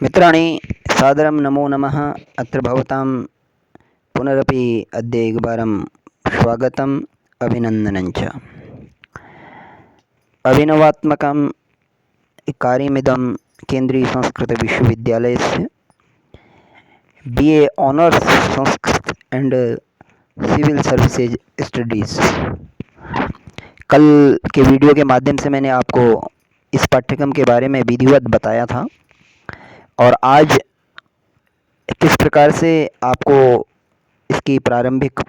मित्राणि सादरं नमो नमः। अत्र भवतां पुनरपि अद्य एकवारं स्वागतम् अभिनन्दनं च। अभिनवात्मकं कार्यमिदं केन्द्रीयसंस्कृतविश्वविद्यालयस्य BA honours Sanskrit and civil services studies. कल के वीडियो के माध्यम से मैंने आपको इस पाठ्यक्रम के बारे में विधिवत बताया था और आज किस प्रकार से आपको इसकी प्रारंभिक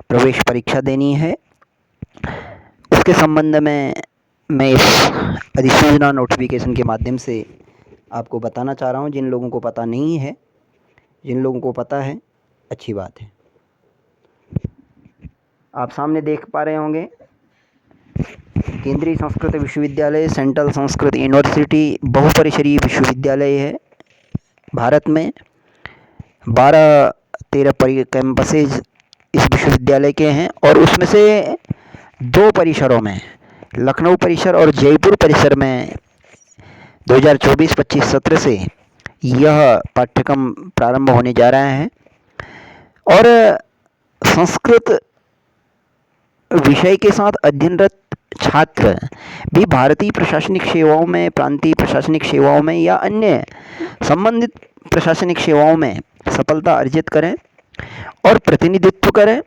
प्रवेश परीक्षा देनी है उसके संबंध में मैं इस अधिसूचना नोटिफिकेशन के माध्यम से आपको बताना चाह रहा हूं। जिन लोगों को पता नहीं है, जिन लोगों को पता है, अच्छी बात है। आप सामने देख पा रहे होंगे केंद्रीय संस्कृत विश्वविद्यालय, सेंट्रल संस्कृत यूनिवर्सिटी बहुपरिसरीय विश्वविद्यालय है। भारत में 12-13 कैंपसेज इस विश्वविद्यालय के हैं और उसमें से 2 परिसरों में, लखनऊ परिसर और जयपुर परिसर में 2024-25 सत्र से यह पाठ्यक्रम प्रारंभ होने जा रहा है और संस्कृत विषय के साथ अध्ययनरत छात्र भी भारतीय प्रशासनिक सेवाओं में, प्रांतीय प्रशासनिक सेवाओं में या अन्य संबंधित प्रशासनिक सेवाओं में सफलता अर्जित करें और प्रतिनिधित्व करें,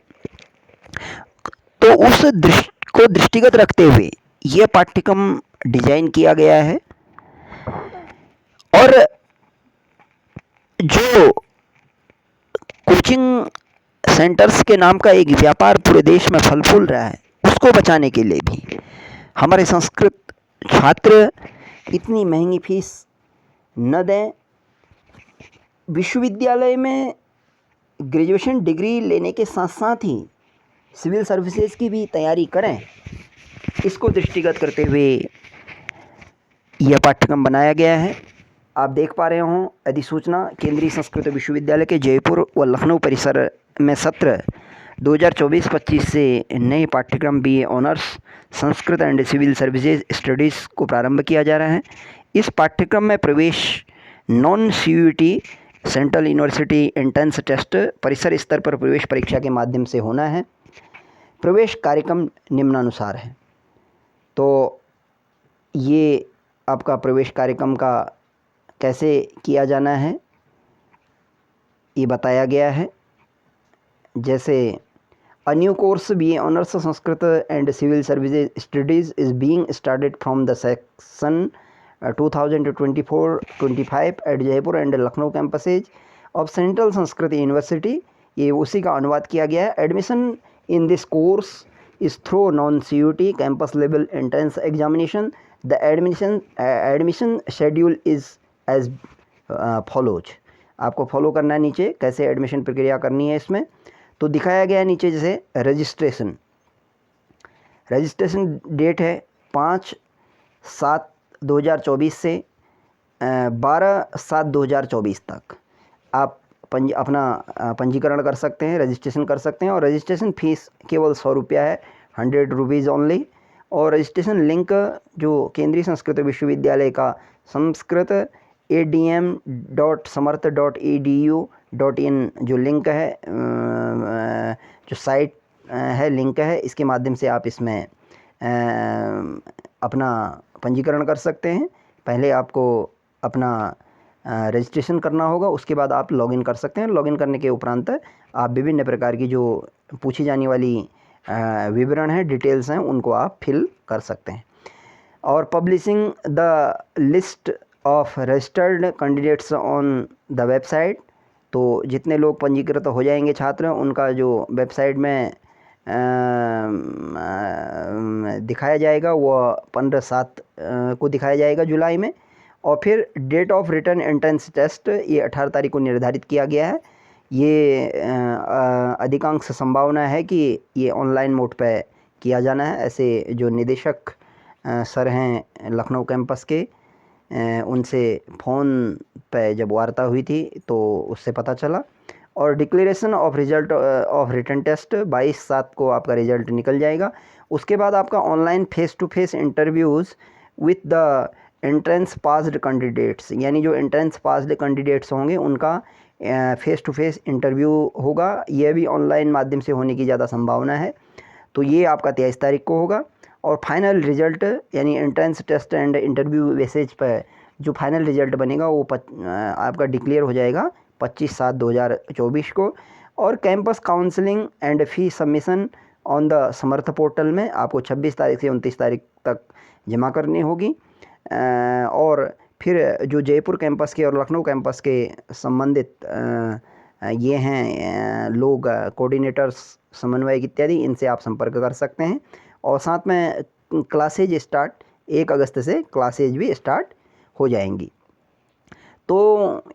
तो उस को दृष्टिगत रखते हुए यह पाठ्यक्रम डिजाइन किया गया है। और जो कोचिंग सेंटर्स के नाम का एक व्यापार पूरे देश में फल फूल रहा है, उसको बचाने के लिए भी हमारे संस्कृत छात्र इतनी महंगी फीस न दें, विश्वविद्यालय में ग्रेजुएशन डिग्री लेने के साथ साथ ही सिविल सर्विसेज की भी तैयारी करें। इसको दृष्टिगत करते हुए यह पाठ्यक्रम बनाया गया है। आप देख पा रहे हों अधिसूचना केंद्रीय संस्कृत विश्वविद्यालय के जयपुर व लखनऊ परिसर में सत्र 2024-25 से नए पाठ्यक्रम BA honours Sanskrit and civil services studies को प्रारंभ किया जा रहा है। इस पाठ्यक्रम में प्रवेश non CUET central university entrance test परिसर स्तर पर प्रवेश परीक्षा के माध्यम से होना है। प्रवेश कार्यक्रम निम्नानुसार है। तो ये आपका प्रवेश कार्यक्रम का कैसे किया जाना है ये बताया गया है। जैसे a new course BA honours Sanskrit and civil services studies is being started from the section 2024-25 at Jaipur and Lucknow campuses of central Sanskrit university. ये उसी का अनुवाद किया गया है। Admission in this course is through non CUET campus level entrance examination. The admission schedule is as follows. आपको follow करना है नीचे कैसे एडमिशन प्रक्रिया करनी है। इसमें तो दिखाया गया है नीचे, जैसे रजिस्ट्रेशन डेट है 5/7/2024 से 12/7/2024 तक आप अपना पंजीकरण कर सकते हैं, रजिस्ट्रेशन कर सकते हैं। और रजिस्ट्रेशन फ़ीस केवल 100 रुपया है, 100 रुपीज़ ओनली। और रजिस्ट्रेशन लिंक जो केंद्रीय संस्कृत विश्वविद्यालय का संस्कृत adm.samarth.edu.in जो लिंक है, जो साइट है, लिंक है, इसके माध्यम से आप इसमें अपना पंजीकरण कर सकते हैं। पहले आपको अपना रजिस्ट्रेशन करना होगा, उसके बाद आप लॉगिन कर सकते हैं। लॉगिन करने के उपरांत आप विभिन्न प्रकार की जो पूछी जाने वाली विवरण है, डिटेल्स हैं, उनको आप फिल कर सकते हैं। और publishing the list of registered candidates on the website. तो जितने लोग पंजीकृत हो जाएंगे छात्र, उनका जो वेबसाइट में दिखाया जाएगा वो 15/7 को दिखाया जाएगा जुलाई में। और फिर date of written entrance test ये 18 तारीख को निर्धारित किया गया है। ये अधिकांश संभावना है कि ये ऑनलाइन मोड पे किया जाना है। ऐसे जो निदेशक सर हैं लखनऊ कैंपस के, उनसे फ़ोन पे जब वार्ता हुई थी तो उससे पता चला। और declaration of result of written test 22/7 को आपका रिजल्ट निकल जाएगा। उसके बाद आपका online face to face interviews with the entrance passed candidates, यानी जो एंट्रेंस पास्ड कैंडिडेट्स होंगे उनका फेस टू फेस इंटरव्यू होगा। यह भी ऑनलाइन माध्यम से होने की ज़्यादा संभावना है। तो ये आपका 23 तारीख को होगा। और फाइनल रिजल्ट यानी entrance test and interview basis पर जो फाइनल रिजल्ट बनेगा वो आपका डिक्लेयर हो जाएगा 25/7/2024 को। और campus counselling and fee submission on the Samarth portal में आपको 26 तारीख से 29 तारीख तक जमा करनी होगी। और फिर जो जयपुर कैंपस के और लखनऊ कैंपस के संबंधित ये हैं लोग कोऑर्डिनेटर्स, समन्वयक इत्यादि, इनसे आप संपर्क कर सकते हैं। और साथ में क्लासेज स्टार्ट 1 अगस्त से क्लासेज भी स्टार्ट हो जाएंगी। तो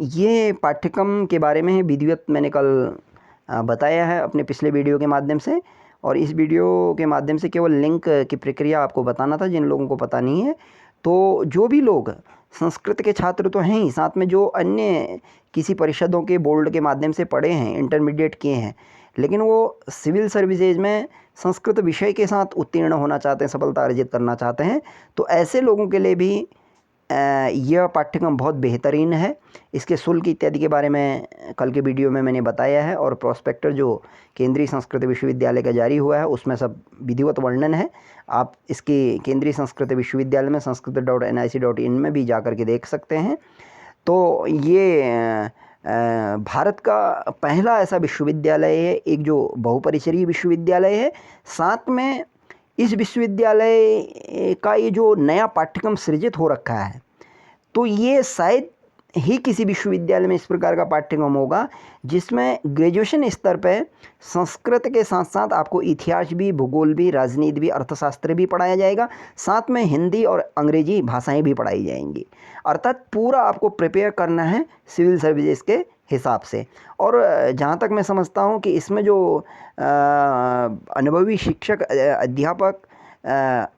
ये पाठ्यक्रम के बारे में विधिवत मैंने कल बताया है अपने पिछले वीडियो के माध्यम से, और इस वीडियो के माध्यम से केवल लिंक की प्रक्रिया आपको बताना था जिन लोगों को पता नहीं है। तो जो भी लोग संस्कृत के छात्र तो हैं ही, साथ में जो अन्य किसी परिषदों के बोर्ड के माध्यम से पढ़े हैं, इंटरमीडिएट किए हैं, लेकिन वो सिविल सर्विसेज में संस्कृत विषय के साथ उत्तीर्ण होना चाहते हैं, सफलता अर्जित करना चाहते हैं, तो ऐसे लोगों के लिए भी यह पाठ्यक्रम बहुत बेहतरीन है। इसके शुल्क इत्यादि के बारे में कल के वीडियो में मैंने बताया है, और प्रोस्पेक्टर जो केंद्रीय संस्कृत विश्वविद्यालय का जारी हुआ है उसमें सब विधिवत वर्णन है। आप इसके केंद्रीय संस्कृत विश्वविद्यालय में sanskrit.nic.in में भी जा कर के देख सकते हैं। तो ये भारत का पहला ऐसा विश्वविद्यालय है, एक जो बहुपरिसरीय विश्वविद्यालय है। साथ में इस विश्वविद्यालय का ये जो नया पाठ्यक्रम सृजित हो रखा है, तो ये शायद ही किसी विश्वविद्यालय में इस प्रकार का पाठ्यक्रम होगा जिसमें ग्रेजुएशन स्तर पर संस्कृत के साथ साथ आपको इतिहास भी, भूगोल भी, राजनीति भी, अर्थशास्त्र भी पढ़ाया जाएगा, साथ में हिंदी और अंग्रेजी भाषाएं भी पढ़ाई जाएंगी। अर्थात पूरा आपको प्रिपेयर करना है सिविल सर्विसेज के हिसाब से। और जहाँ तक मैं समझता हूँ कि इसमें जो अनुभवी शिक्षक अध्यापक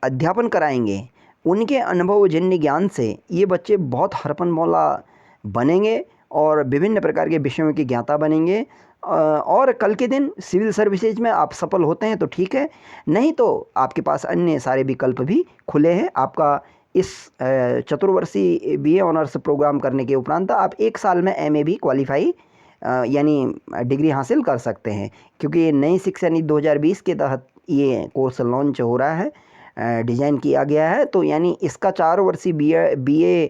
अध्यापन कराएंगे, उनके अनुभवजन्य ज्ञान से ये बच्चे बहुत हरफन मौला बनेंगे और विभिन्न प्रकार के विषयों की ज्ञाता बनेंगे। और कल के दिन सिविल सर्विसेज में आप सफल होते हैं तो ठीक है, नहीं तो आपके पास अन्य सारे विकल्प भी खुले हैं। आपका इस चतुर्वर्षीय BA ऑनर्स प्रोग्राम करने के उपरांत आप 1 साल में MA भी क्वालिफाई यानी डिग्री हासिल कर सकते हैं, क्योंकि ये नई शिक्षा नीति 2020 के तहत ये कोर्स लॉन्च हो रहा है, डिज़ाइन किया गया है। तो यानी इसका 4 वर्षीय BA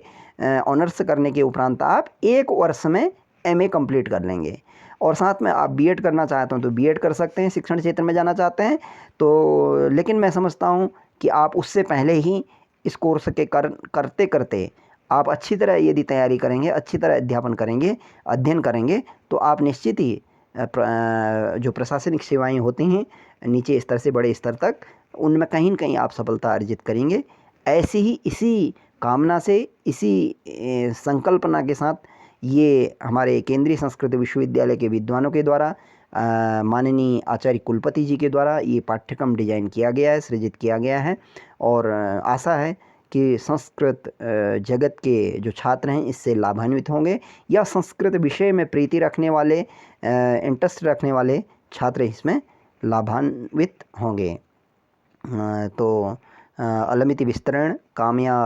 ऑनर्स करने के उपरांत आप 1 वर्ष में MA कंप्लीट कर लेंगे। और साथ में आप B.Ed करना चाहते हैं तो B.Ed कर सकते हैं, शिक्षण क्षेत्र में जाना चाहते हैं तो। लेकिन मैं समझता हूँ कि आप उससे पहले ही इस कोर्स के करते करते आप अच्छी तरह यदि तैयारी करेंगे, अच्छी तरह अध्यापन करेंगे, अध्ययन करेंगे, तो आप निश्चित ही जो प्रशासनिक सेवाएं होती हैं नीचे स्तर से बड़े स्तर तक, उनमें कहीं न कहीं आप सफलता अर्जित करेंगे। ऐसे ही इसी कामना से, इसी संकल्पना के साथ ये हमारे केंद्रीय संस्कृत विश्वविद्यालय के विद्वानों के द्वारा, माननीय आचार्य कुलपति जी के द्वारा ये पाठ्यक्रम डिजाइन किया गया है, सृजित किया गया है। और आशा है कि संस्कृत जगत के जो छात्र हैं इससे लाभान्वित होंगे, या संस्कृत विषय में प्रीति रखने वाले, इंटरेस्ट रखने वाले छात्र इसमें लाभान्वित होंगे। तो अलमिति विस्तरण कामया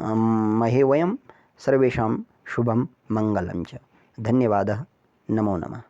महे वयम सर्वेषां शुभम मंगलम च। धन्यवादः। नमो नमः।